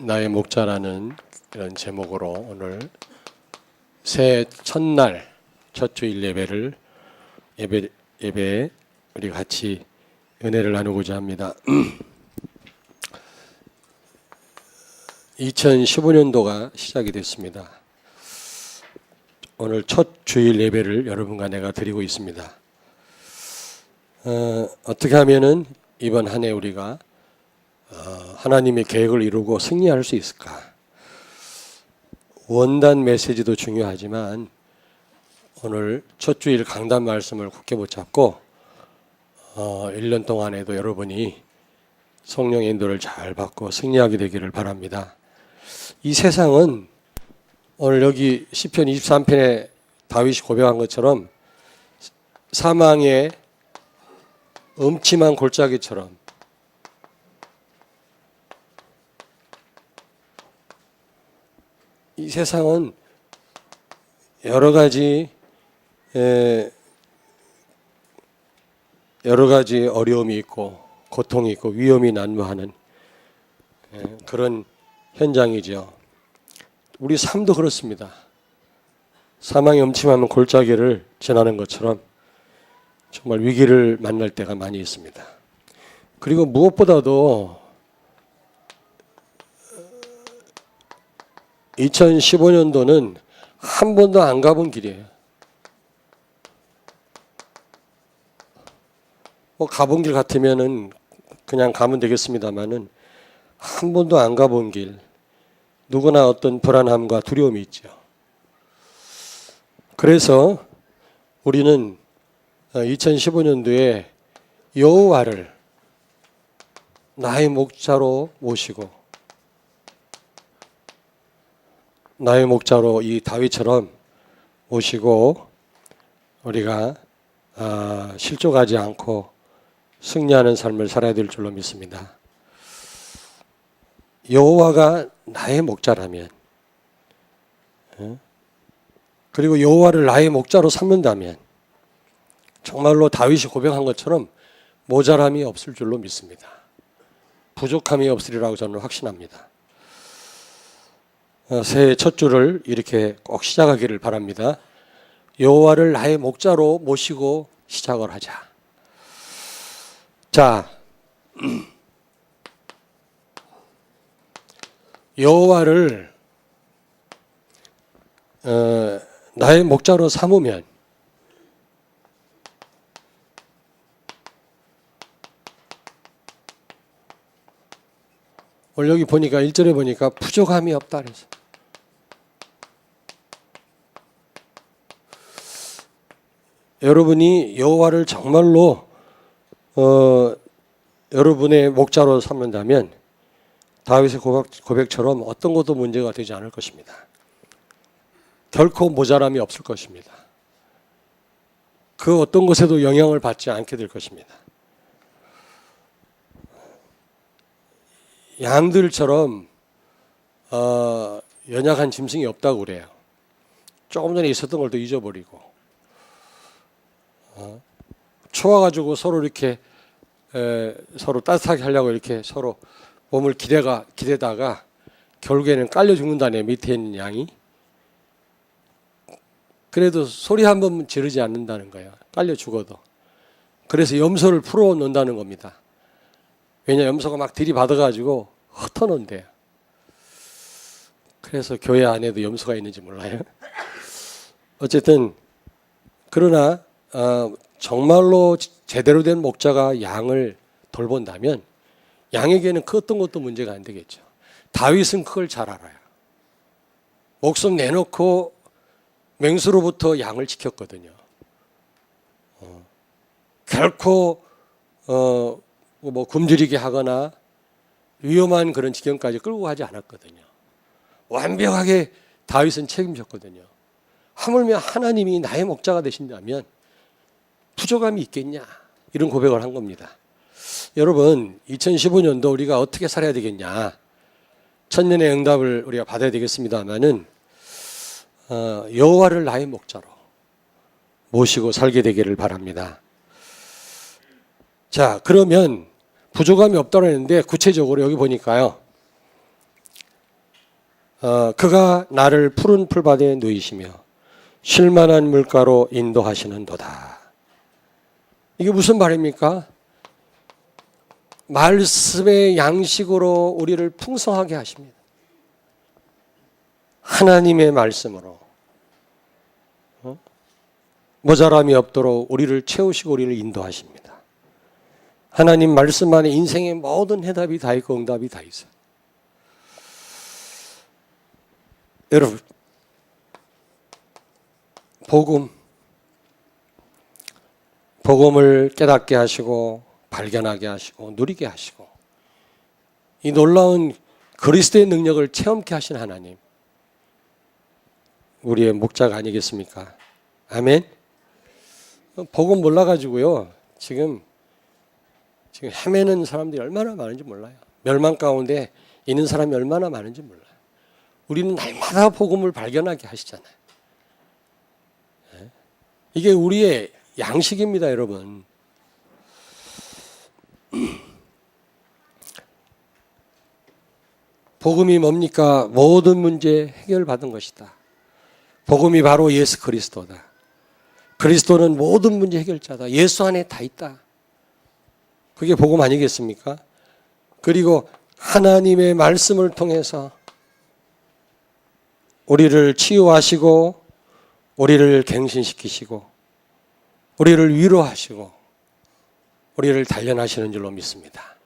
나의 목자라는 이런 제목으로 오늘 새해 첫날 첫 주일 예배 우리 같이 은혜를 나누고자 합니다. 2015년도가 시작이 됐습니다. 오늘 첫 주일 예배를 여러분과 내가 드리고 있습니다. 어떻게 하면은 이번 한 해 우리가 하나님의 계획을 이루고 승리할 수 있을까? 원단 메시지도 중요하지만 오늘 첫 주일 강단 말씀을 굳게 붙잡고 1년 동안에도 여러분이 성령의 인도를 잘 받고 승리하게 되기를 바랍니다. 이 세상은 오늘 여기 시편 23편에 다윗이 고백한 것처럼 사망의 음침한 골짜기처럼 이 세상은 여러 가지 어려움이 있고 고통이 있고 위험이 난무하는 그런 현장이죠. 우리 삶도 그렇습니다. 사망의 음침한 골짜기를 지나는 것처럼 정말 위기를 만날 때가 많이 있습니다. 그리고 무엇보다도 2015년도는 한 번도 안 가본 길이에요. 뭐 가본 길 같으면은 그냥 가면 되겠습니다만은 한 번도 안 가본 길, 누구나 어떤 불안함과 두려움이 있죠. 그래서 우리는 2015년도에 여호와를 나의 목자로 모시고 나의 목자로 이 다윗처럼 모시고 우리가 실족하지 않고 승리하는 삶을 살아야 될 줄로 믿습니다. 여호와가 나의 목자라면 그리고 여호와를 나의 목자로 삼는다면 정말로 다윗이 고백한 것처럼 모자람이 없을 줄로 믿습니다. 부족함이 없으리라고 저는 확신합니다. 새해 첫 주를 이렇게 꼭 시작하기를 바랍니다. 여호와를 나의 목자로 모시고 시작을 하자. 자, 여호와를 나의 목자로 삼으면 오늘 여기 보니까 1절에 보니까 부족함이 없다 그래서 여러분이 여호와를 정말로 여러분의 목자로 삼는다면 다윗의 고백처럼 어떤 것도 문제가 되지 않을 것입니다. 결코 모자람이 없을 것입니다. 그 어떤 것에도 영향을 받지 않게 될 것입니다. 양들처럼 연약한 짐승이 없다고 그래요. 조금 전에 있었던 걸 또 잊어버리고 추워가지고 서로 이렇게 서로 따뜻하게 하려고 이렇게 서로 몸을 기대다가 결국에는 깔려 죽는다네. 밑에 있는 양이. 그래도 소리 한 번 지르지 않는다는 거예요. 깔려 죽어도. 그래서 염소를 풀어 놓는다는 겁니다. 왜냐 염소가 막 들이받아가지고 흩어놓는데요. 그래서 교회 안에도 염소가 있는지 몰라요. 어쨌든 그러나 정말로 제대로 된 목자가 양을 돌본다면 양에게는 그 어떤 것도 문제가 안 되겠죠. 다윗은 그걸 잘 알아요. 목숨 내놓고 맹수로부터 양을 지켰거든요. 결코 뭐 굶주리게 하거나 위험한 그런 지경까지 끌고 가지 않았거든요. 완벽하게 다윗은 책임졌거든요. 하물며 하나님이 나의 목자가 되신다면 부족함이 있겠냐 이런 고백을 한 겁니다. 여러분 2015년도 우리가 어떻게 살아야 되겠냐 천년의 응답을 우리가 받아야 되겠습니다마는 여호와를 나의 목자로 모시고 살게 되기를 바랍니다. 자, 그러면 부족함이 없다고 했는데 구체적으로 여기 보니까요. 그가 나를 푸른 풀밭에 누이시며 쉴만한 물가로 인도하시는도다. 이게 무슨 말입니까? 말씀의 양식으로 우리를 풍성하게 하십니다. 하나님의 말씀으로 모자람이 없도록 우리를 채우시고 우리를 인도하십니다. 하나님 말씀 안에 인생의 모든 해답이 다 있고 응답이 다 있어요. 여러분, 복음을 깨닫게 하시고 발견하게 하시고 누리게 하시고 이 놀라운 그리스도의 능력을 체험케 하신 하나님, 우리의 목자가 아니겠습니까? 아멘. 복음 몰라가지고요 지금 헤매는 사람들이 얼마나 많은지 몰라요. 멸망 가운데 있는 사람이 얼마나 많은지 몰라요. 우리는 날마다 복음을 발견하게 하시잖아요. 이게 우리의 양식입니다, 여러분. 복음이 뭡니까? 모든 문제 해결받은 것이다. 복음이 바로 예수 그리스도다. 그리스도는 모든 문제 해결자다. 예수 안에 다 있다. 그게 복음 아니겠습니까? 그리고 하나님의 말씀을 통해서 우리를 치유하시고 우리를 갱신시키시고 우리를 위로하시고 우리를 단련하시는 줄로 믿습니다.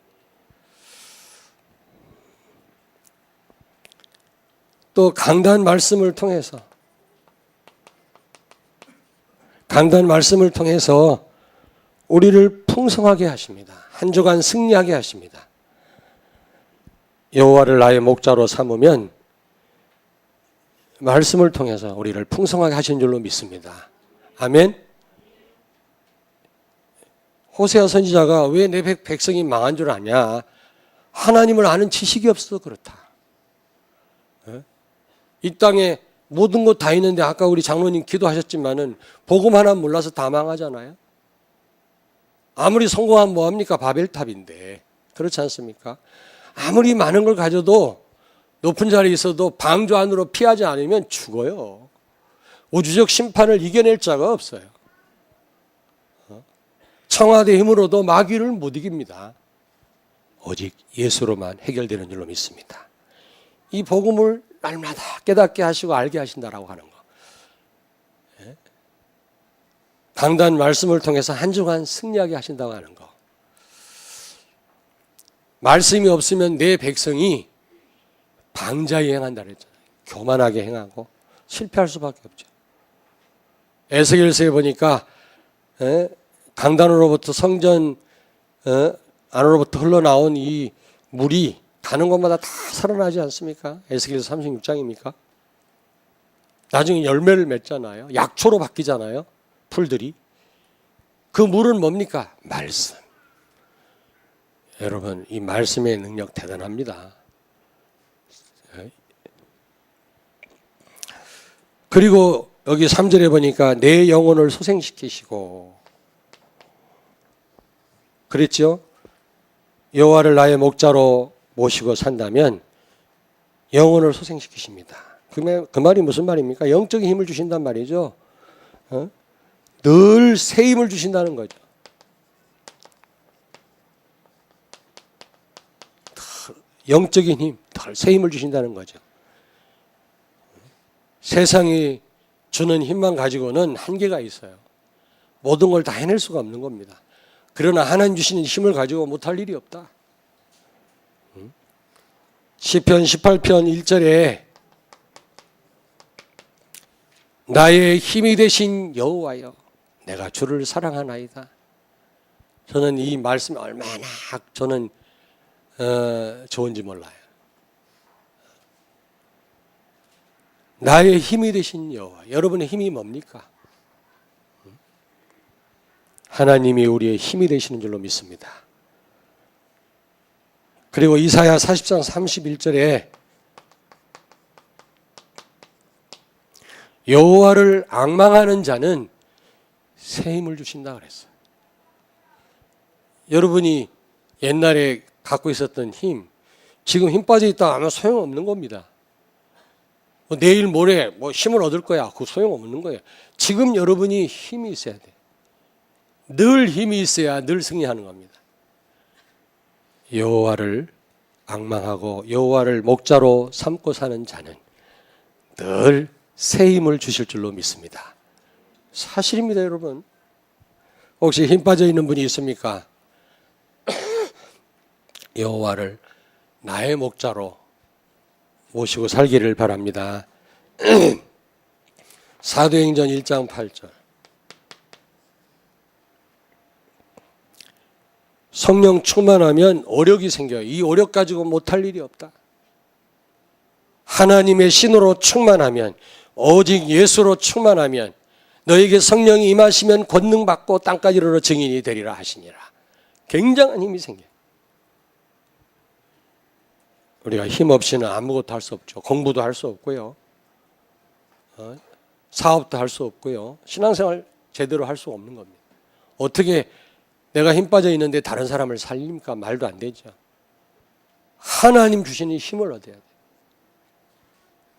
또 강단 말씀을 통해서 우리를 풍성하게 하십니다. 한 주간 승리하게 하십니다. 여호와를 나의 목자로 삼으면 말씀을 통해서 우리를 풍성하게 하신 줄로 믿습니다. 아멘. 호세아 선지자가 왜 내 백성이 망한 줄 아냐? 하나님을 아는 지식이 없어서 그렇다. 이 땅에 모든 것 다 있는데 아까 우리 장로님 기도하셨지만은 복음 하나 몰라서 다 망하잖아요. 아무리 성공하면 뭐합니까? 바벨탑인데. 그렇지 않습니까? 아무리 많은 걸 가져도 높은 자리에 있어도 방주 안으로 피하지 않으면 죽어요. 우주적 심판을 이겨낼 자가 없어요. 청와대 힘으로도 마귀를 못 이깁니다. 오직 예수로만 해결되는 줄로 믿습니다. 이 복음을 날마다 깨닫게 하시고 알게 하신다라고 하는 거. 강단 말씀을 통해서 한 주간 승리하게 하신다고 하는 거. 말씀이 없으면 내 백성이 방자히 행한다 그랬잖아요. 교만하게 행하고 실패할 수밖에 없죠. 에스겔서에 보니까 강단으로부터 성전 안으로부터 흘러나온 이 물이 가는 곳마다 다 살아나지 않습니까? 에스겔서 36장입니까? 나중에 열매를 맺잖아요. 약초로 바뀌잖아요. 풀들이. 그 물은 뭡니까? 말씀. 여러분, 이 말씀의 능력 대단합니다. 그리고 여기 3절에 보니까 내 영혼을 소생시키시고 그랬죠? 여호와를 나의 목자로 모시고 산다면 영혼을 소생시키십니다. 그 말이 무슨 말입니까? 영적인 힘을 주신단 말이죠. 늘 새 힘을 주신다는 거죠. 영적인 힘, 늘 새 힘을 주신다는 거죠. 세상이 주는 힘만 가지고는 한계가 있어요. 모든 걸 다 해낼 수가 없는 겁니다. 그러나 하나님 주시는 힘을 가지고 못할 일이 없다. 시편 18편 1절에 나의 힘이 되신 여호와여 내가 주를 사랑하나이다. 저는 이 말씀이 얼마나 저는 좋은지 몰라요. 나의 힘이 되신 여호와. 여러분의 힘이 뭡니까? 하나님이 우리의 힘이 되시는 줄로 믿습니다. 그리고 이사야 40장 31절에 여호와를 앙망하는 자는 새 힘을 주신다 그랬어요. 여러분이 옛날에 갖고 있었던 힘, 지금 힘 빠져 있다 아마 소용없는 겁니다. 내일 모레 힘을 얻을 거야. 그거 소용없는 거예요. 지금 여러분이 힘이 있어야 돼. 늘 힘이 있어야 늘 승리하는 겁니다. 여호와를 앙망하고 여호와를 목자로 삼고 사는 자는 늘 새 힘을 주실 줄로 믿습니다. 사실입니다, 여러분. 혹시 힘 빠져 있는 분이 있습니까? 여호와를 나의 목자로 모시고 살기를 바랍니다. 사도행전 1장 8절. 성령 충만하면 오력이 생겨요. 이 오력 가지고 못할 일이 없다. 하나님의 신으로 충만하면, 오직 예수로 충만하면 너에게 성령이 임하시면 권능 받고 땅까지 이르러 증인이 되리라 하시니라. 굉장한 힘이 생겨요. 우리가 힘 없이는 아무것도 할 수 없죠. 공부도 할 수 없고요. 사업도 할 수 없고요. 신앙생활 제대로 할 수 없는 겁니다. 어떻게 내가 힘 빠져 있는데 다른 사람을 살립니까? 말도 안 되죠. 하나님 주시는 힘을 얻어야 돼요.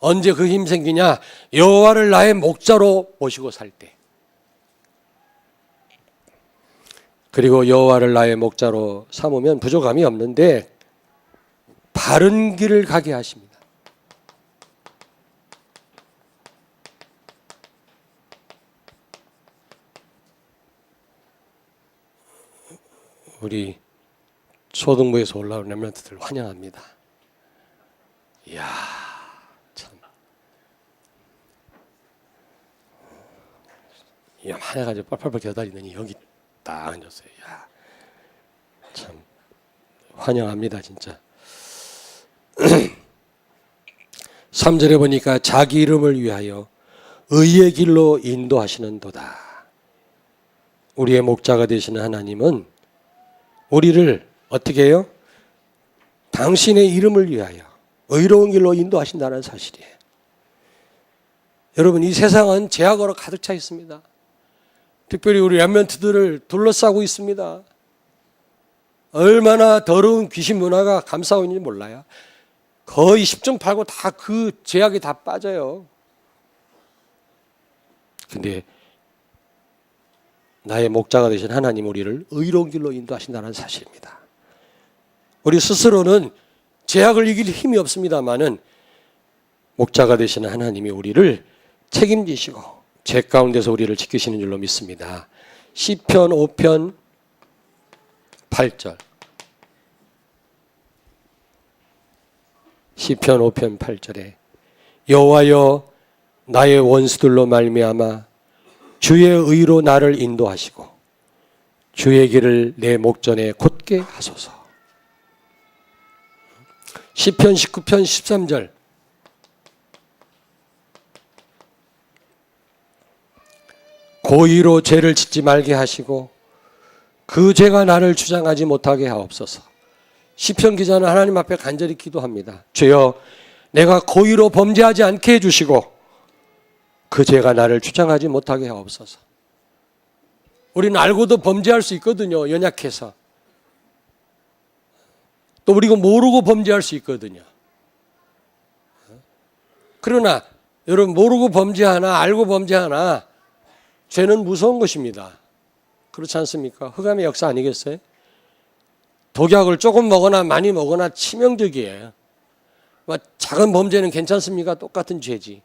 언제 그 힘 생기냐? 여호와를 나의 목자로 모시고 살 때. 그리고 여호와를 나의 목자로 삼으면 부족함이 없는데 바른 길을 가게 하십니다. 우리 초등부에서 올라온 렘넌트들 환영합니다. 이야, 참. 야만해가지고 뻘뻘뻘 겨다리더니 여기 딱 앉았어요. 야, 참 환영합니다, 진짜. 3절에 보니까 자기 이름을 위하여 의의 길로 인도하시는 도다. 우리의 목자가 되시는 하나님은 우리를 어떻게 해요? 당신의 이름을 위하여 의로운 길로 인도하신다는 사실이에요. 여러분, 이 세상은 죄악으로 가득 차 있습니다. 특별히 우리 렘넌트들을 둘러싸고 있습니다. 얼마나 더러운 귀신 문화가 감싸고 있는지 몰라요. 거의 10중 8구 다 그 죄악에 다 빠져요. 근데 나의 목자가 되신 하나님 우리를 의로운 길로 인도하신다는 사실입니다. 우리 스스로는 죄악을 이길 힘이 없습니다마는 목자가 되시는 하나님이 우리를 책임지시고 죄 가운데서 우리를 지키시는 줄로 믿습니다. 시편 5편 8절. 시편 5편 8절에 여호와여 나의 원수들로 말미암아 주의 의로 나를 인도하시고 주의 길을 내 목전에 곧게 하소서. 시편 19편 13절 고의로 죄를 짓지 말게 하시고 그 죄가 나를 주장하지 못하게 하옵소서. 시편 기자는 하나님 앞에 간절히 기도합니다. 주여 내가 고의로 범죄하지 않게 해주시고 그 죄가 나를 주장하지 못하게 하옵소서. 우리는 알고도 범죄할 수 있거든요. 연약해서. 또 우리가 모르고 범죄할 수 있거든요. 그러나 여러분, 모르고 범죄하나 알고 범죄하나 죄는 무서운 것입니다. 그렇지 않습니까? 흑암의 역사 아니겠어요? 독약을 조금 먹거나 많이 먹거나 치명적이에요. 작은 범죄는 괜찮습니까? 똑같은 죄지.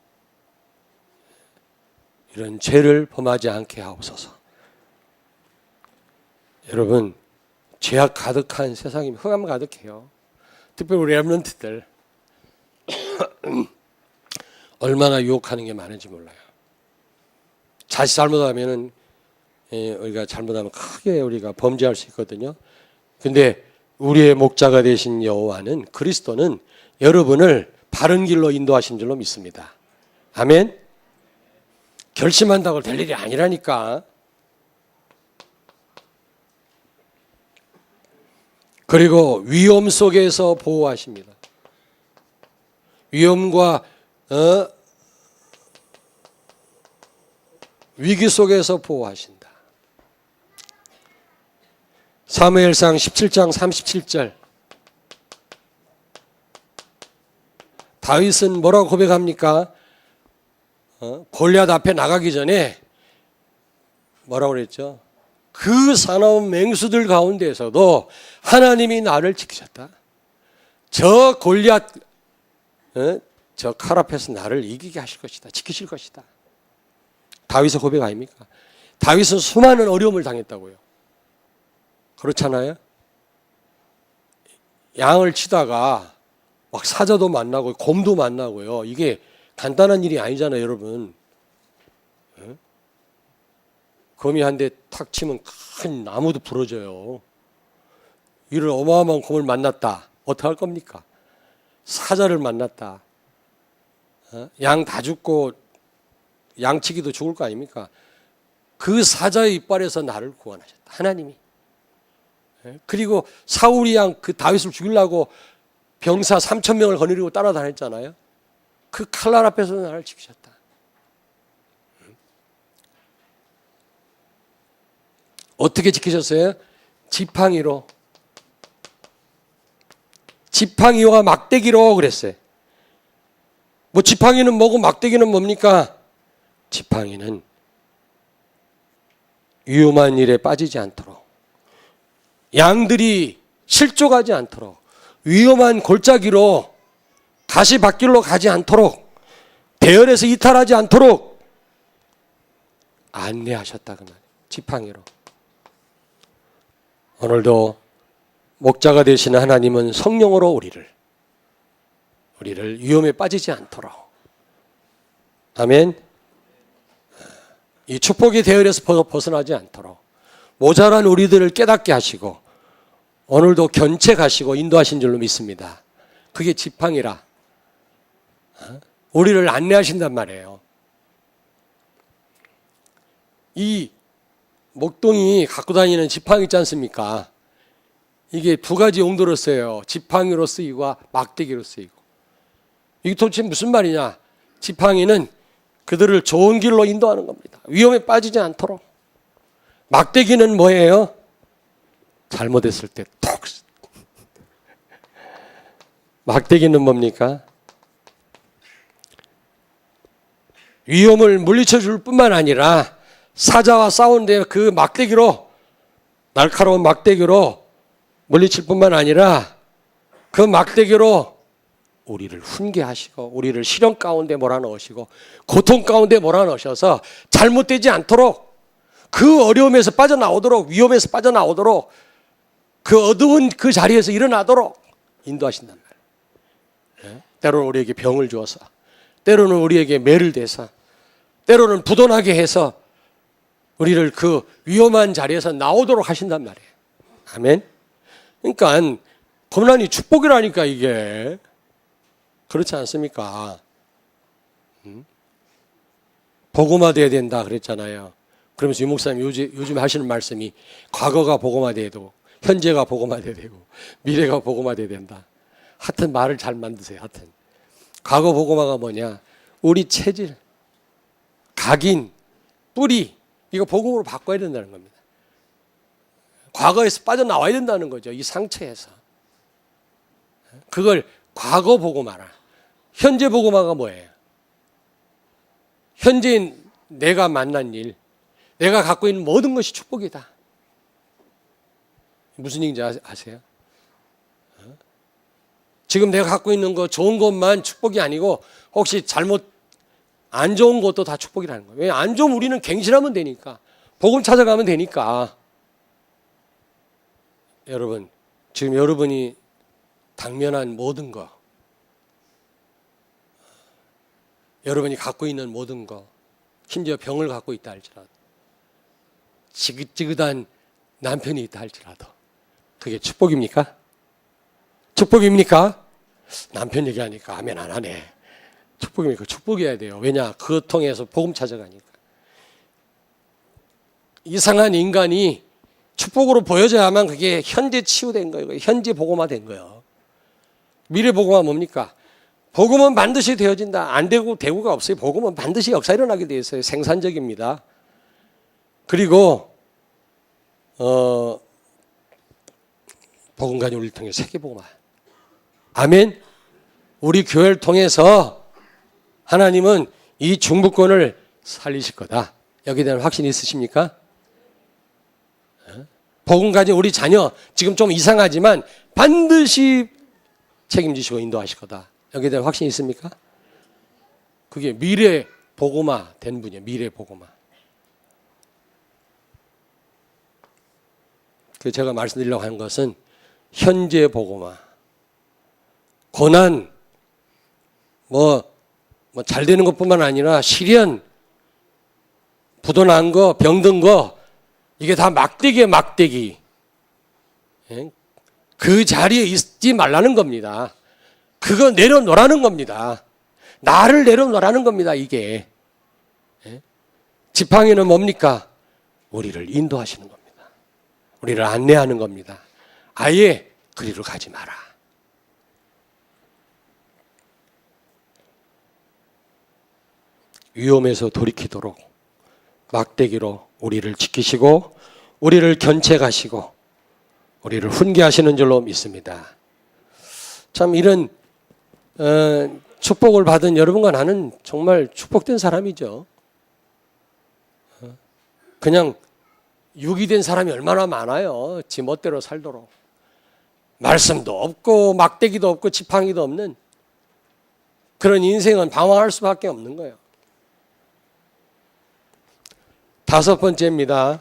이런 죄를 범하지 않게 하옵소서. 여러분, 죄악 가득한 세상이면 흑암 가득해요. 특별히 우리 렘넌트들 얼마나 유혹하는 게 많은지 몰라요. 자칫 잘못하면은 우리가 잘못하면 크게 우리가 범죄할 수 있거든요. 근데 우리의 목자가 되신 여호와는, 그리스도는 여러분을 바른 길로 인도하신 줄로 믿습니다. 아멘. 결심한다고 될 일이 아니라니까. 그리고 위험 속에서 보호하십니다. 위험과 위기 속에서 보호하신다. 사무엘상 17장 37절 다윗은 뭐라고 고백합니까? 골리앗 앞에 나가기 전에 뭐라고 그랬죠? 그 사나운 맹수들 가운데에서도 하나님이 나를 지키셨다. 저 골리앗, 저 칼 앞에서 나를 이기게 하실 것이다. 지키실 것이다. 다윗의 고백 아닙니까? 다윗은 수많은 어려움을 당했다고요. 그렇잖아요? 양을 치다가 막 사자도 만나고 곰도 만나고요. 이게 간단한 일이 아니잖아요, 여러분. 거미 한 대 탁 치면 큰 나무도 부러져요. 이를 어마어마한 곰을 만났다. 어떻게 할 겁니까? 사자를 만났다. 양 다 죽고 양치기도 죽을 거 아닙니까? 그 사자의 이빨에서 나를 구원하셨다. 하나님이. 그리고 사울이 양 그 다윗을 죽이려고 병사 3,000명을 거느리고 따라다녔잖아요. 그 칼날 앞에서 나를 지키셨다. 어떻게 지키셨어요? 지팡이로. 지팡이와 막대기로 그랬어요. 뭐 지팡이는 뭐고 막대기는 뭡니까? 지팡이는 위험한 일에 빠지지 않도록, 양들이 실족하지 않도록, 위험한 골짜기로 가시밭길로 가지 않도록, 대열에서 이탈하지 않도록 안내하셨다 그 말이에요. 지팡이로. 오늘도 목자가 되시는 하나님은 성령으로 우리를 위험에 빠지지 않도록, 아멘. 이 축복의 대열에서 벗어나지 않도록 모자란 우리들을 깨닫게 하시고 오늘도 견책하시고 인도하신 줄로 믿습니다. 그게 지팡이라 우리를 안내하신단 말이에요. 이 목동이 갖고 다니는 지팡이 있지 않습니까? 이게 두 가지 용도로 쓰여요. 지팡이로 쓰이고 막대기로 쓰이고. 이게 도대체 무슨 말이냐? 지팡이는 그들을 좋은 길로 인도하는 겁니다. 위험에 빠지지 않도록. 막대기는 뭐예요? 잘못했을 때 톡. 막대기는 뭡니까? 위험을 물리쳐 줄 뿐만 아니라 사자와 싸우는데 그 막대기로, 날카로운 막대기로 물리칠 뿐만 아니라 그 막대기로 우리를 훈계하시고 우리를 시련 가운데 몰아넣으시고 고통 가운데 몰아넣으셔서 잘못되지 않도록, 그 어려움에서 빠져나오도록, 위험에서 빠져나오도록, 그 어두운 그 자리에서 일어나도록 인도하신단 말이에요. 때로는 우리에게 병을 주어서, 때로는 우리에게 매를 대서, 때로는 부도나게 해서 우리를 그 위험한 자리에서 나오도록 하신단 말이에요. 아멘. 그러니까 고난이 축복이라니까 이게. 그렇지 않습니까? 복음화돼야 된다 그랬잖아요. 그러면서 유 목사님 요즘 하시는 말씀이 과거가 복음화돼야 되고 현재가 복음화돼야 되고 미래가 복음화돼야 된다. 하여튼 말을 잘 만드세요. 하여튼 과거 복음화가 뭐냐? 우리 체질, 각인, 뿌리, 이거 복음으로 바꿔야 된다는 겁니다. 과거에서 빠져나와야 된다는 거죠. 이 상처에서. 그걸 과거 복음화라. 현재 복음화가 뭐예요? 현재인 내가 만난 일, 내가 갖고 있는 모든 것이 축복이다. 무슨 얘기인지 아세요? 지금 내가 갖고 있는 거 좋은 것만 축복이 아니고 혹시 잘못 안 좋은 것도 다 축복이라는 거예요. 왜 안 좋으면 우리는 갱신하면 되니까, 복음 찾아가면 되니까. 여러분, 지금 여러분이 당면한 모든 거, 여러분이 갖고 있는 모든 거, 심지어 병을 갖고 있다 할지라도, 지긋지긋한 남편이 있다 할지라도 그게 축복입니까? 축복입니까? 남편 얘기하니까 아멘 안 하네. 축복입니까? 축복이어야 돼요. 왜냐? 그거 통해서 복음 찾아가니까. 이상한 인간이 축복으로 보여져야만 그게 현재 치유된 거예요. 현재 복음화된 거예요. 미래 복음화 뭡니까? 복음은 반드시 되어진다. 안 되고 되고가 없어요. 복음은 반드시 역사 일어나게 되어 있어요. 생산적입니다. 그리고 복음관이 우리를 통해 세계 복음화. 아멘. 우리 교회를 통해서 하나님은 이 중부권을 살리실 거다. 여기에 대한 확신이 있으십니까? 복음 가진 우리 자녀 지금 좀 이상하지만 반드시 책임지시고 인도하실 거다. 여기에 대한 확신이 있습니까? 그게 미래 복음화 된 분이에요. 미래 복음화. 그 제가 말씀드리려고 하는 것은 현재 복음화. 고난 뭐 잘 되는 것뿐만 아니라 시련, 부도 난 거, 병든 거 이게 다 막대기에 막대기. 그 자리에 있지 말라는 겁니다. 그거 내려놓으라는 겁니다. 나를 내려놓으라는 겁니다. 이게. 지팡이는 뭡니까? 우리를 인도하시는 겁니다. 우리를 안내하는 겁니다. 아예 그리로 가지 마라. 위험에서 돌이키도록 막대기로 우리를 지키시고 우리를 견책하시고 우리를 훈계하시는 줄로 믿습니다. 참 이런 축복을 받은 여러분과 나는 정말 축복된 사람이죠. 그냥 유기된 사람이 얼마나 많아요. 지 멋대로 살도록. 말씀도 없고 막대기도 없고 지팡이도 없는 그런 인생은 방황할 수밖에 없는 거예요. 다섯 번째입니다.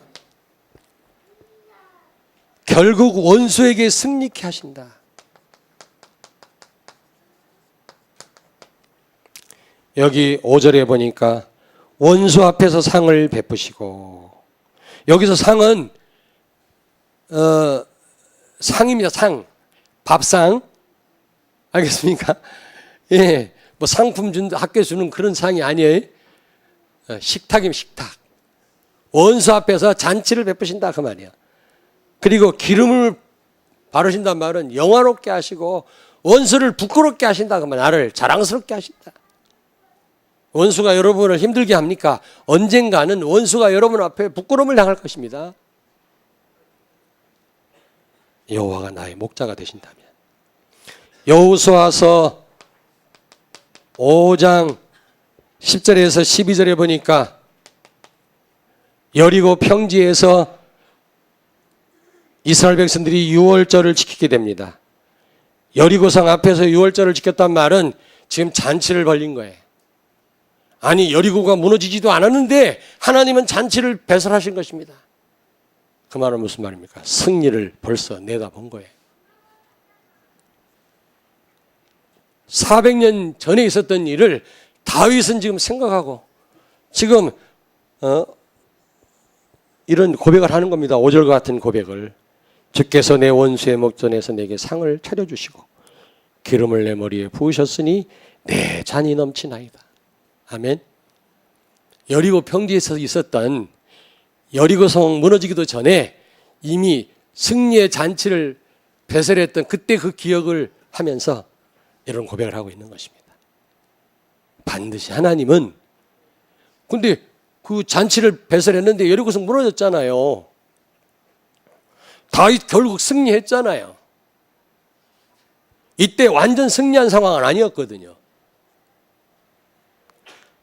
결국 원수에게 승리케 하신다. 여기 5절에 보니까 원수 앞에서 상을 베푸시고, 여기서 상은 상입니다. 상. 밥상. 알겠습니까? 예. 뭐 상품 준다, 학교에 주는 그런 상이 아니에요. 식탁이면 식탁. 원수 앞에서 잔치를 베푸신다 그 말이야. 그리고 기름을 바르신단 말은 영화롭게 하시고 원수를 부끄럽게 하신다 그 말. 나를 자랑스럽게 하신다. 원수가 여러분을 힘들게 합니까? 언젠가는 원수가 여러분 앞에 부끄러움을 당할 것입니다. 여호와가 나의 목자가 되신다면. 여호수아서 5장 10절에서 12절에 보니까 여리고 평지에서 이스라엘 백성들이 유월절을 지키게 됩니다. 여리고성 앞에서 유월절을 지켰단 말은 지금 잔치를 벌린 거예요. 아니 여리고가 무너지지도 않았는데 하나님은 잔치를 배설하신 것입니다. 그 말은 무슨 말입니까? 승리를 벌써 내다본 거예요. 400년 전에 있었던 일을 다윗은 지금 생각하고 지금 이런 고백을 하는 겁니다. 5절과 같은 고백을. 주께서 내 원수의 목전에서 내게 상을 차려주시고 기름을 내 머리에 부으셨으니 내 잔이 넘치나이다. 아멘. 여리고 평지에서 있었던 여리고성 무너지기도 전에 이미 승리의 잔치를 배설했던 그때 그 기억을 하면서 이런 고백을 하고 있는 것입니다. 반드시 하나님은, 근데 그 잔치를 배설했는데 여리고성 무너졌잖아요. 다윗 결국 승리했잖아요. 이때 완전 승리한 상황은 아니었거든요.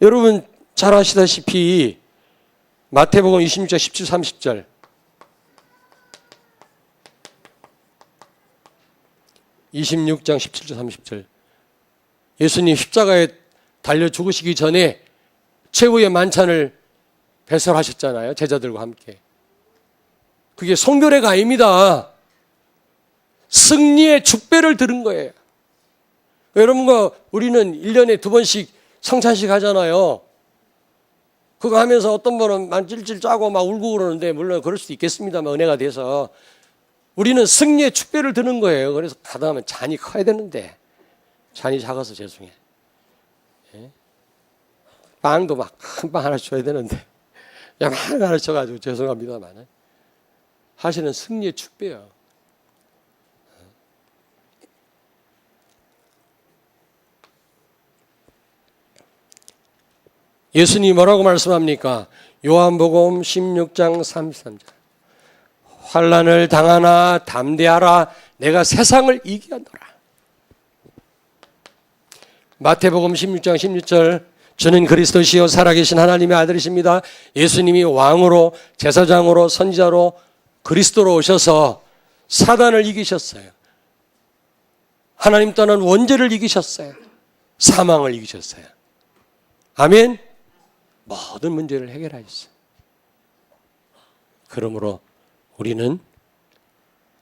여러분 잘 아시다시피 마태복음 26장 17, 30절 (26장 17절 30절) 예수님 십자가에 달려 죽으시기 전에 최후의 만찬을 배설하셨잖아요. 제자들과 함께. 그게 송별회가 아닙니다. 승리의 축배를 들은 거예요. 여러분과 우리는 1년에 2번씩 성찬식 하잖아요. 그거 하면서 어떤 분은 만찔찔 짜고 막 울고 그러는데 물론 그럴 수도 있겠습니다만 은혜가 돼서 우리는 승리의 축배를 드는 거예요. 그래서 가다 하면 잔이 커야 되는데 잔이 작아서 죄송해. 빵도 막 큰 빵 하나 줘야 되는데 야만 하나 줘가지고 죄송합니다만 사실은 승리의 축배예요. 예수님이 뭐라고 말씀합니까? 요한복음 16장 33절 환난을 당하나 담대하라 내가 세상을 이기었노라. 마태복음 16장 16절 주는 그리스도시요 살아계신 하나님의 아들이십니다. 예수님이 왕으로 제사장으로 선지자로 그리스도로 오셔서 사단을 이기셨어요. 하나님 떠난 원죄를 이기셨어요. 사망을 이기셨어요. 아멘. 모든 문제를 해결하셨어요. 그러므로 우리는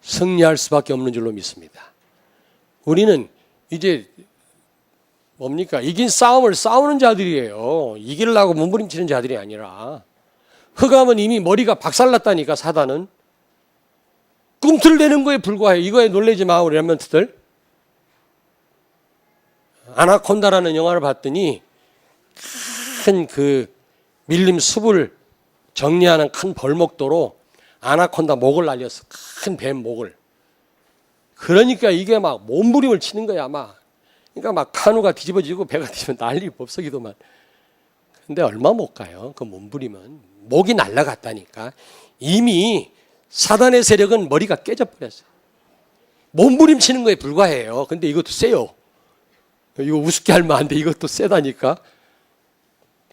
승리할 수밖에 없는 줄로 믿습니다. 우리는 이제 뭡니까? 이긴 싸움을 싸우는 자들이에요. 이기려고 몸부림치는 자들이 아니라. 흑암은 이미 머리가 박살났다니까. 사단은 꿈틀대는 거에 불과해요. 이거에 놀라지 마 우리 렘넌트들. 아나콘다라는 영화를 봤더니 큰 그 밀림 숲을 정리하는 큰 벌목도로 아나콘다 목을 날렸어. 큰 뱀 목을. 그러니까 이게 막 몸부림을 치는 거야 막. 그러니까 막 카누가 뒤집어지고 배가 뒤집어지면 난리 법석이더만. 근데 얼마 못 가요. 그 몸부림은. 목이 날아갔다니까. 이미 사단의 세력은 머리가 깨져버렸어요. 몸부림 치는 거에 불과해요. 근데 이것도 세요. 이거 우습게 하면 안 돼. 이것도 세다니까.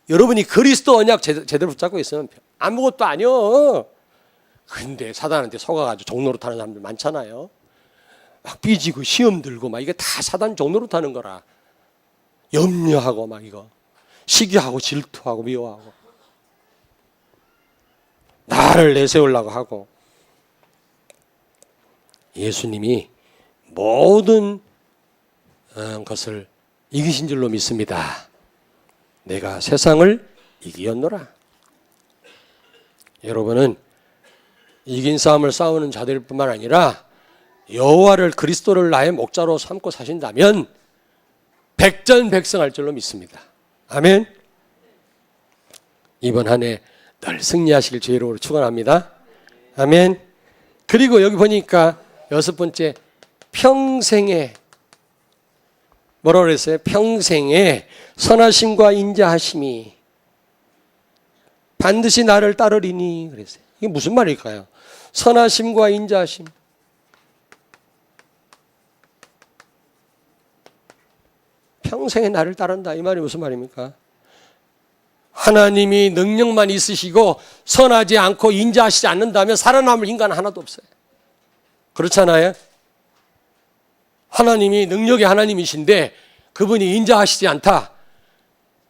여러분이 그리스도 언약 제대로 붙잡고 있으면 아무것도 아니요. 근데 사단한테 속아가지고 종로로 타는 사람들 많잖아요. 막 삐지고 시험 들고 막 이게 다 사단 종로로 타는 거라. 염려하고 막 이거 시기하고 질투하고 미워하고 나를 내세우려고 하고. 예수님이 모든 것을 이기신 줄로 믿습니다. 내가 세상을 이기었노라. 여러분은 이긴 싸움을 싸우는 자들 뿐만 아니라 여호와를 그리스도를 나의 목자로 삼고 사신다면 백전백승할 줄로 믿습니다. 아멘. 이번 한 해 늘 승리하시길 주의 이름으로 축원합니다. 아멘. 그리고 여기 보니까 6번째 평생에 뭐라고 그랬어요? 평생에 선하심과 인자하심이 반드시 나를 따르리니 그랬어요. 이게 무슨 말일까요? 선하심과 인자하심. 평생에 나를 따른다. 이 말이 무슨 말입니까? 하나님이 능력만 있으시고 선하지 않고 인자하시지 않는다면 살아남을 인간은 하나도 없어요. 그렇잖아요? 하나님이 능력의 하나님이신데 그분이 인자하시지 않다.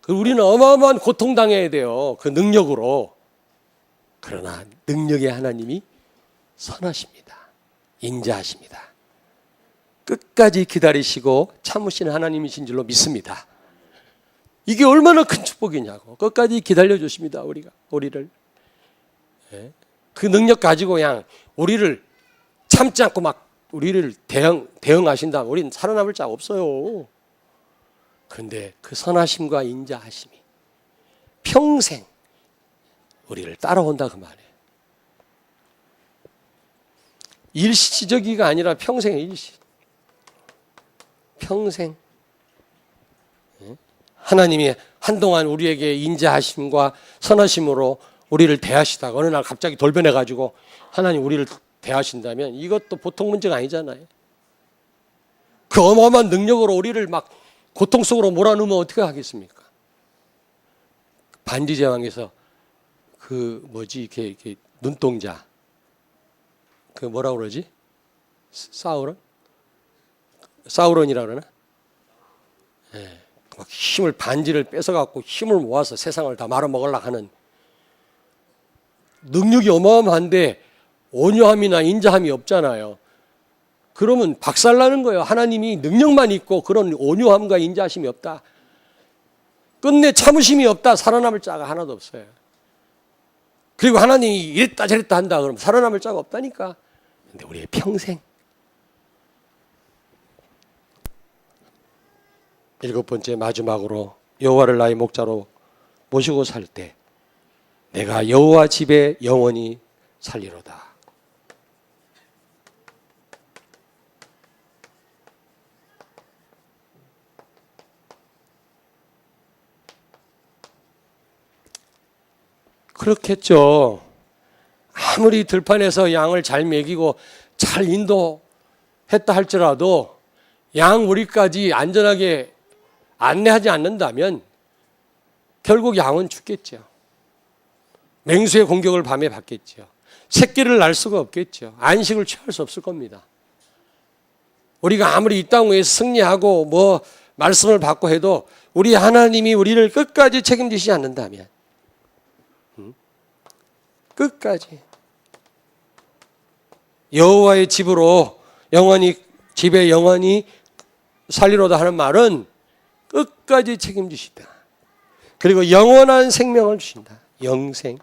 우리는 어마어마한 고통당해야 돼요. 그 능력으로. 그러나 능력의 하나님이 선하십니다. 인자하십니다. 끝까지 기다리시고 참으시는 하나님이신 줄로 믿습니다. 이게 얼마나 큰 축복이냐고. 끝까지 기다려주십니다. 우리를. 그 능력 가지고 그냥 우리를 참지 않고 막 우리를 대응하신다면 우리는 살아남을 자 없어요. 그런데 그 선하심과 인자하심이 평생 우리를 따라온다 그 말이에요. 일시적이가 아니라 평생의 일시. 평생. 하나님이 한동안 우리에게 인자하심과 선하심으로 우리를 대하시다가 어느 날 갑자기 돌변해가지고 하나님 우리를 대하신다면 이것도 보통 문제가 아니잖아요. 그 어마어마한 능력으로 우리를 막 고통 속으로 몰아넣으면 어떻게 하겠습니까? 반지 제왕에서 이렇게 눈동자 그 뭐라고 그러지? 사우론이라 그러나? 예. 막 힘을 반지를 뺏어갖고 힘을 모아서 세상을 다 말아먹으려고 하는 능력이 어마어마한데 온유함이나 인자함이 없잖아요. 그러면 박살나는 거예요. 하나님이 능력만 있고 그런 온유함과 인자하심이 없다. 끝내 참으심이 없다. 살아남을 자가 하나도 없어요. 그리고 하나님이 이랬다 저랬다 한다 그러면 살아남을 자가 없다니까. 근데 우리의 평생. 7번째 마지막으로 여호와를 나의 목자로 모시고 살 때 내가 여호와 집에 영원히 살리로다. 그렇겠죠. 아무리 들판에서 양을 잘 먹이고 잘 인도했다 할지라도 양 우리까지 안전하게 안내하지 않는다면 결국 양은 죽겠죠. 맹수의 공격을 밤에 받겠죠. 새끼를 낳을 수가 없겠죠. 안식을 취할 수 없을 겁니다. 우리가 아무리 이 땅 위에서 승리하고 뭐 말씀을 받고 해도 우리 하나님이 우리를 끝까지 책임지시지 않는다면, 끝까지 여호와의 집으로 영원히, 집에 영원히 살리로다 하는 말은 끝까지 책임지시다. 그리고 영원한 생명을 주신다. 영생,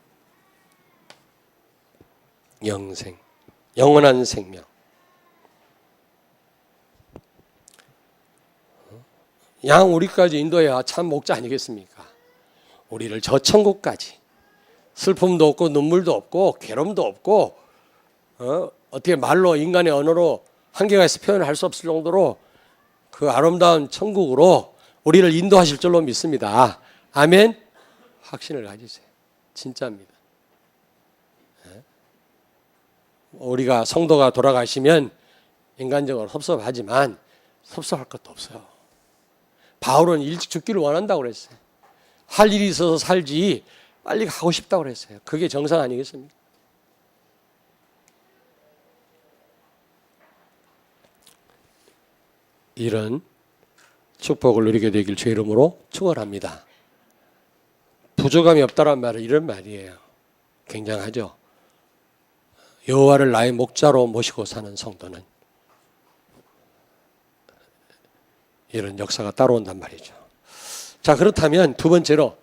영원한 생명. 양 우리까지 인도해야 참 목자 아니겠습니까? 우리를 저 천국까지, 슬픔도 없고 눈물도 없고 괴로움도 없고 어떻게 말로, 인간의 언어로 한계가 있어 표현할 수 없을 정도로 그 아름다운 천국으로 우리를 인도하실 줄로 믿습니다. 아멘. 확신을 가지세요. 진짜입니다. 우리가 성도가 돌아가시면 인간적으로 섭섭하지만 섭섭할 것도 없어요. 바울은 일찍 죽기를 원한다고 그랬어요. 할 일이 있어서 살지 빨리 가고 싶다고 그랬어요. 그게 정상 아니겠습니까? 이런 축복을 누리게 되길 주의 이름으로 축원합니다. 부족함이 없다란 말은 이런 말이에요. 굉장하죠. 여호와를 나의 목자로 모시고 사는 성도는 이런 역사가 따라온단 말이죠. 자, 그렇다면 두 번째,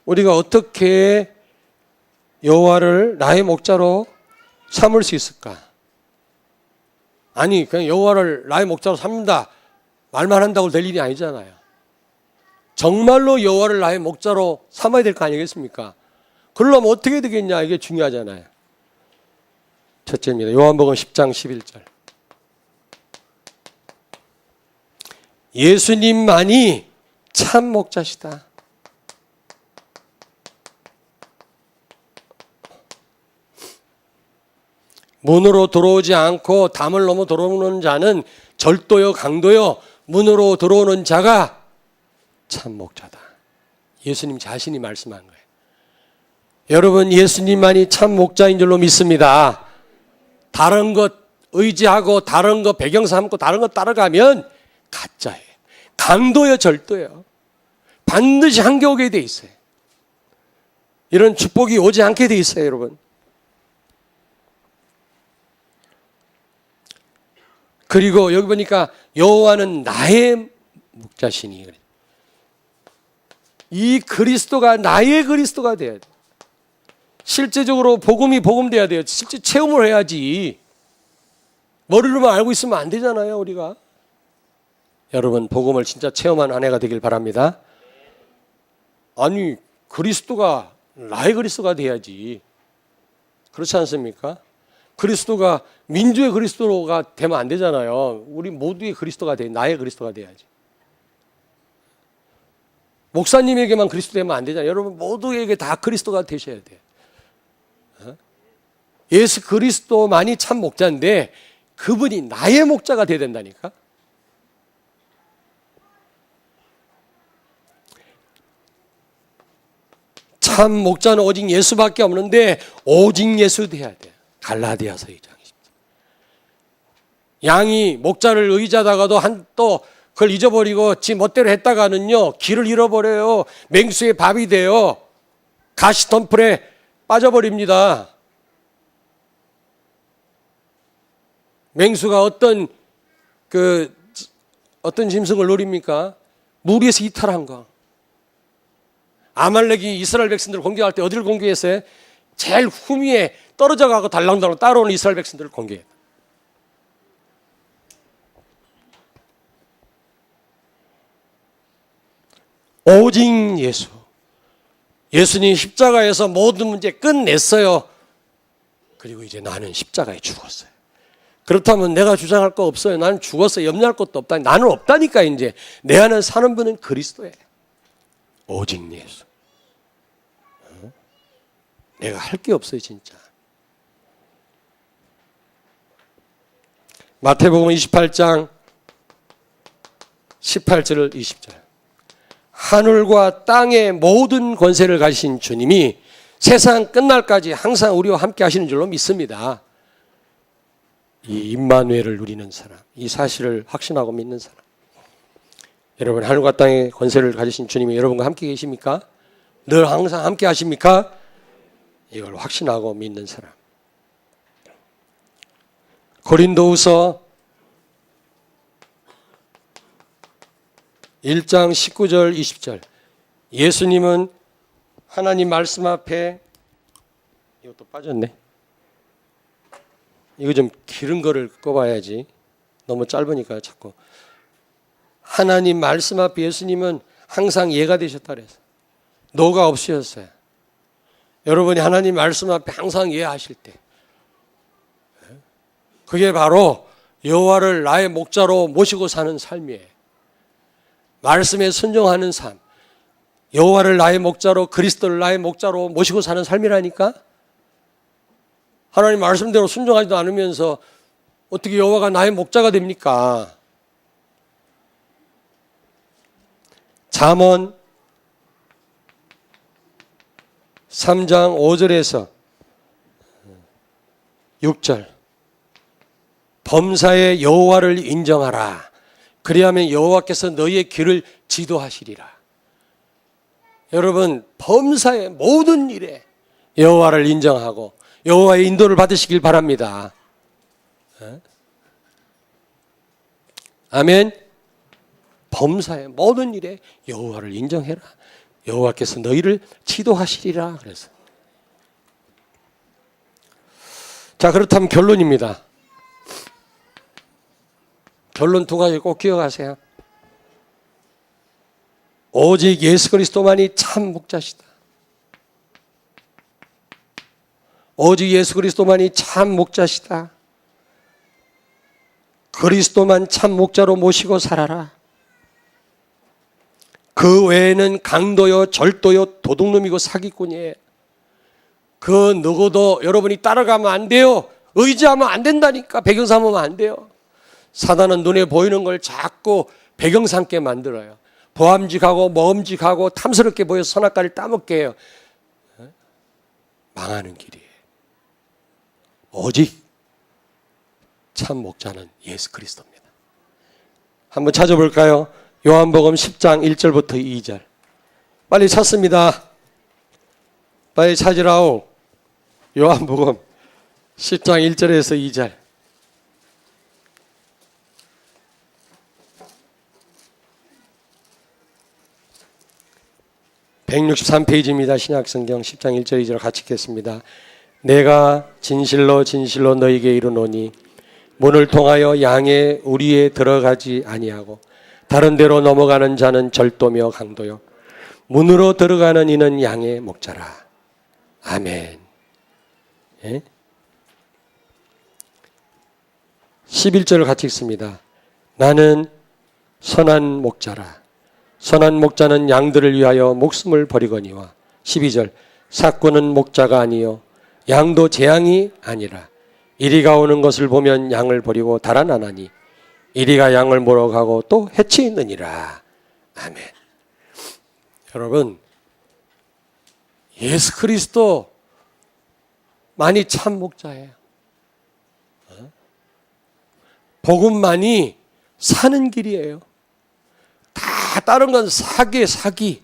우리가 어떻게 여호와를 나의 목자로 삼을 수 있을까? 아니, 그냥 여호와를 나의 목자로 삼는다 말만 한다고 될 일이 아니잖아요. 정말로 여호와를 나의 목자로 삼아야 될 거 아니겠습니까? 그러려면 어떻게 되겠냐, 이게 중요하잖아요. 첫째입니다. 요한복음 10장 11절. 예수님만이 참 목자시다. 문으로 들어오지 않고 담을 넘어 들어오는 자는 절도요 강도요 문으로 들어오는 자가 참 목자다. 예수님 자신이 말씀한 거예요. 여러분, 예수님만이 참 목자인 줄로 믿습니다. 다른 것 의지하고 다른 것 배경 삼고 다른 것 따라가면 가짜예요. 강도요 절도요. 반드시 한계 오게 돼 있어요. 이런 축복이 오지 않게 돼 있어요, 여러분. 그리고 여기 보니까 여호와는 나의 목자시니, 이 그리스도가 나의 그리스도가 돼야 돼. 실제적으로 복음이 복음돼야 돼요. 실제 체험을 해야지. 머리로만 알고 있으면 안 되잖아요, 우리가. 여러분, 복음을 진짜 체험하는 한 해가 되길 바랍니다. 아니, 그리스도가 나의 그리스도가 돼야지. 그렇지 않습니까? 그리스도가 민주의 그리스도가 되면 안 되잖아요. 우리 모두의 그리스도가 돼, 나의 그리스도가 돼야지. 목사님에게만 그리스도 되면 안 되잖아요. 여러분 모두에게 다 그리스도가 되셔야 돼요. 예수 그리스도만이 참 목자인데 그분이 나의 목자가 돼야 된다니까. 참 목자는 오직 예수밖에 없는데 오직 예수 돼야 돼요. 갈라디아서 2장 10절. 양이 목자를 의지하다가도 또 그걸 잊어버리고 지 멋대로 했다가는요 길을 잃어버려요. 맹수의 밥이 돼요. 가시덤불에 빠져버립니다. 맹수가 어떤 짐승을 노립니까? 물 위에서 이탈한 거. 아말렉이 이스라엘 백성들을 공격할 때 어디를 공격했어요? 제일 후미에 떨어져 가고 달랑달랑 따라오는 이스라엘 백성들을 공격했다. 오직 예수. 예수님 십자가에서 모든 문제 끝냈어요. 그리고 이제 나는 십자가에 죽었어요. 그렇다면 내가 주장할 거 없어요. 나는 죽었어요. 염려할 것도 없다. 나는 없다니까. 이제 내 안에 사는 분은 그리스도예요. 오직 예수. 내가 할 게 없어요, 진짜. 마태복음 28장 18절 20절. 하늘과 땅의 모든 권세를 가지신 주님이 세상 끝날까지 항상 우리와 함께 하시는 줄로 믿습니다. 이 임마누엘을 누리는 사람, 이 사실을 확신하고 믿는 사람. 여러분, 하늘과 땅의 권세를 가지신 주님이 여러분과 함께 계십니까? 늘 항상 함께 하십니까? 이걸 확신하고 믿는 사람. 고린도후서 1장 19절 20절. 예수님은 하나님 말씀 앞에, 이것도 빠졌네. 이거 좀 길은 거를 꼽아야지. 너무 짧으니까 자꾸. 하나님 말씀 앞에 예수님은 항상 예가 되셨다 그래서 노가 없으셨어요. 여러분이 하나님 말씀 앞에 항상 예하실 때, 그게 바로 여호와를 나의 목자로 모시고 사는 삶이에요. 말씀에 순종하는 삶, 여호와를 나의 목자로, 그리스도를 나의 목자로 모시고 사는 삶이라니까. 하나님 말씀대로 순종하지도 않으면서 어떻게 여호와가 나의 목자가 됩니까? 잠언 3장 5절에서 6절. 범사에 여호와를 인정하라. 그리하면 여호와께서 너희의 길을 지도하시리라. 여러분, 범사의 모든 일에 여호와를 인정하고 여호와의 인도를 받으시길 바랍니다. 아멘. 범사의 모든 일에 여호와를 인정해라. 여호와께서 너희를 지도하시리라. 그래서 자, 그렇다면 결론입니다. 결론 두 가지 꼭 기억하세요. 오직 예수 그리스도만이 참 목자시다. 오직 예수 그리스도만이 참 목자시다. 그리스도만 참 목자로 모시고 살아라. 그 외에는 강도요, 절도요, 도둑놈이고 사기꾼이에요. 그 누구도 여러분이 따라가면 안 돼요. 의지하면 안 된다니까. 배경 삼으면 안 돼요. 사단은 눈에 보이는 걸 자꾸 배경 삼게 만들어요. 보암직하고 모험직하고 탐스럽게 보여서 선악과를 따먹게 해요. 망하는 길이에요. 오직 참 목자는 예수 그리스도입니다. 한번 찾아볼까요? 요한복음 10장 1절부터 2절. 빨리 찾습니다. 빨리 찾으라오. 요한복음 10장 1절에서 2절. (163페이지입니다) 신약성경 10장 1절 2절 같이 읽겠습니다. 내가 진실로 진실로 너희에게 이르노니 문을 통하여 양의 우리에 들어가지 아니하고 다른 데로 넘어가는 자는 절도며 강도요 문으로 들어가는 이는 양의 목자라. 아멘. 예? 11절을 같이 읽습니다. 나는 선한 목자라. 선한 목자는 양들을 위하여 목숨을 버리거니와. 12절. 삭구는 목자가 아니요 양도 제 양이 아니라 이리가 오는 것을 보면 양을 버리고 달아나나니 이리가 양을 몰아가고 또 해치느니라. 아멘. 여러분, 예수 그리스도 만이 참 목자예요. 복음만이 사는 길이에요. 다 다른 건 사기.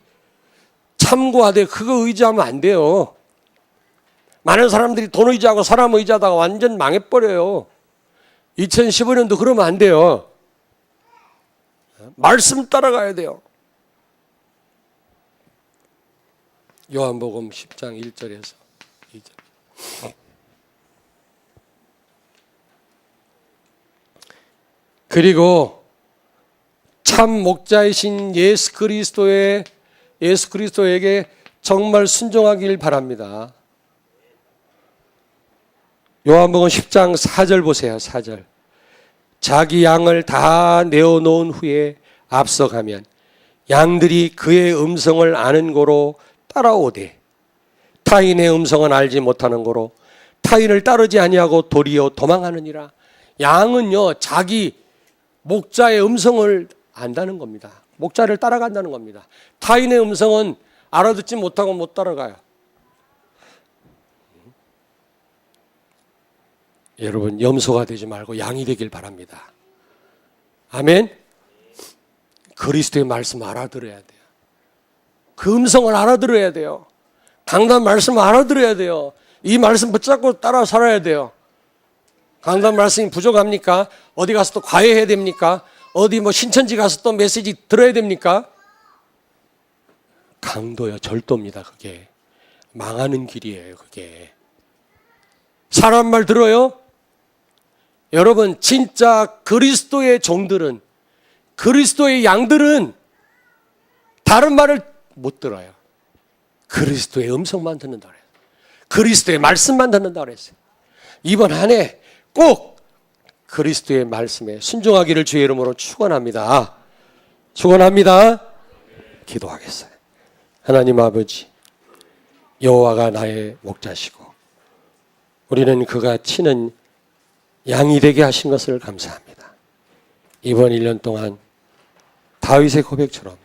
참고하되 그거 의지하면 안 돼요. 많은 사람들이 돈 의지하고 사람 의지하다가 완전 망해버려요. 2015년도 그러면 안 돼요. 말씀 따라가야 돼요. 요한복음 10장 1절에서 2절. 그리고 참 목자이신 예수 그리스도에게 정말 순종하길 바랍니다. 요한복음 10장 4절 보세요. 4절. 자기 양을 다 내어놓은 후에 앞서가면 양들이 그의 음성을 아는 고로 따라오되 타인의 음성은 알지 못하는 고로 타인을 따르지 아니하고 도리어 도망하느니라. 양은요, 자기 목자의 음성을 안다는 겁니다. 목자를 따라간다는 겁니다. 타인의 음성은 알아듣지 못하고 못 따라가요. 여러분, 염소가 되지 말고 양이 되길 바랍니다. 아멘. 그리스도의 말씀 알아들어야 돼요. 그 음성을 알아들어야 돼요. 강단 말씀 알아들어야 돼요. 이 말씀 붙잡고 따라 살아야 돼요. 강단 말씀이 부족합니까? 어디 가서 또 과외해야 됩니까? 어디 뭐 신천지 가서 또 메시지 들어야 됩니까? 강도요, 절도입니다. 그게 망하는 길이에요. 그게 사람 말 들어요? 여러분, 진짜 그리스도의 종들은, 그리스도의 양들은 다른 말을 못 들어요. 그리스도의 음성만 듣는다 그래요. 그리스도의 말씀만 듣는다 그랬어요. 이번 한 해 꼭 그리스도의 말씀에 순종하기를 주의 이름으로 축원합니다. 축원합니다. 기도하겠어요. 하나님 아버지, 여호와가 나의 목자시고 우리는 그가 치는 양이 되게 하신 것을 감사합니다. 이번 1년 동안 다윗의 고백처럼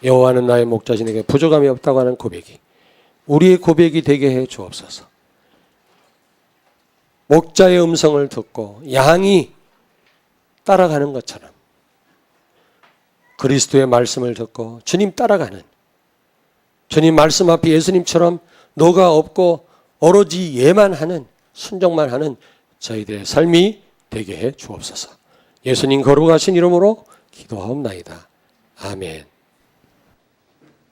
여호와는 나의 목자시 내게 부족함이 없다고 하는 고백이 우리의 고백이 되게 해 주옵소서. 목자의 음성을 듣고 양이 따라가는 것처럼 그리스도의 말씀을 듣고 주님 따라가는, 주님 말씀 앞에 예수님처럼 노가 없고 오로지 예만 하는, 순종만 하는 저희들의 삶이 되게 해 주옵소서. 예수님 거룩하신 이름으로 기도하옵나이다. 아멘.